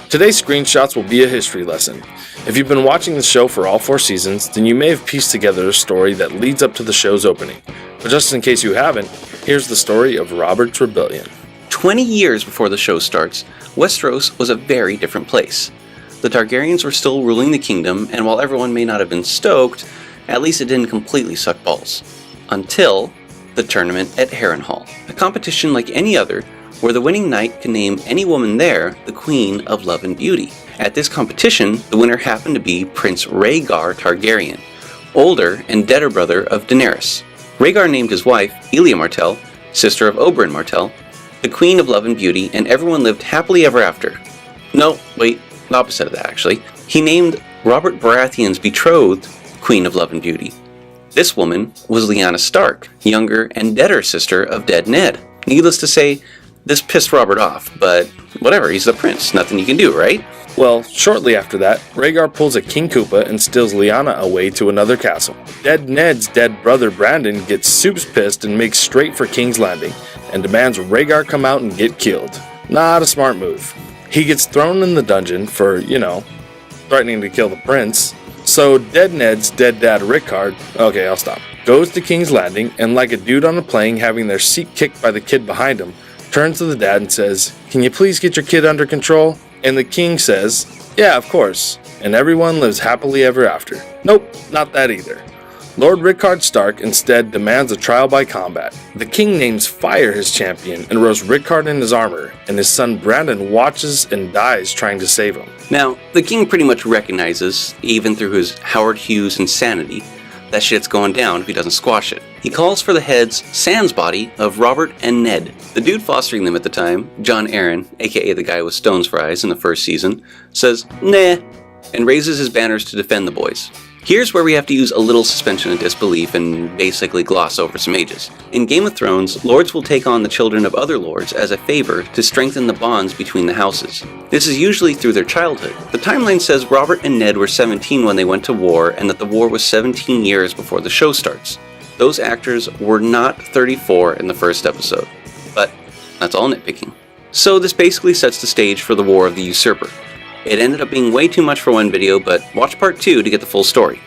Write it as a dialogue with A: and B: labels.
A: Today's screenshots will be a history lesson. If you've been watching the show for all 4 seasons, then you may have pieced together a story that leads up to the show's opening. But just in case you haven't, here's the story of Robert's Rebellion.
B: 20 years before the show starts, Westeros was a very different place. The Targaryens were still ruling the kingdom, and while everyone may not have been stoked, at least it didn't completely suck balls. Until the tournament at Harrenhal, a competition like any other, where the winning knight can name any woman there the Queen of Love and Beauty. At this competition, the winner happened to be Prince Rhaegar Targaryen, older and deader brother of Daenerys. Rhaegar named his wife, Elia Martell, sister of Oberyn Martell, the Queen of Love and Beauty, and everyone lived happily ever after. No, wait, the opposite of that actually. He named Robert Baratheon's betrothed Queen of Love and Beauty. This woman was Lyanna Stark, younger and deader sister of dead Ned. Needless to say, this pissed Robert off, but whatever, he's the prince, nothing you can do, right?
A: Well, shortly after that, Rhaegar pulls a King Koopa and steals Lyanna away to another castle. Dead Ned's dead brother Brandon gets soups pissed and makes straight for King's Landing, and demands Rhaegar come out and get killed. Not a smart move. He gets thrown in the dungeon for, threatening to kill the prince. So dead Ned's dead dad Rickard, okay, I'll stop, goes to King's Landing, and like a dude on a plane having their seat kicked by the kid behind him, turns to the dad and says, "Can you please get your kid under control?" And the king says, "Yeah, of course." And everyone lives happily ever after. Nope, not that either. Lord Rickard Stark instead demands a trial by combat. The king names Fire his champion and roasts Rickard in his armor, and his son Brandon watches and dies trying to save him.
B: Now, the king pretty much recognizes, even through his Howard Hughes insanity, that shit's going down if he doesn't squash it. He calls for the heads, sans body, of Robert and Ned. The dude fostering them at the time, John Arryn, aka the guy with stones for eyes in the first season, says, "Nah," and raises his banners to defend the boys. Here's where we have to use a little suspension of disbelief and basically gloss over some ages. In Game of Thrones, lords will take on the children of other lords as a favor to strengthen the bonds between the houses. This is usually through their childhood. The timeline says Robert and Ned were 17 when they went to war, and that the war was 17 years before the show starts. Those actors were not 34 in the first episode, but that's all nitpicking. So this basically sets the stage for the War of the Usurper. It ended up being way too much for one video, but watch part 2 to get the full story.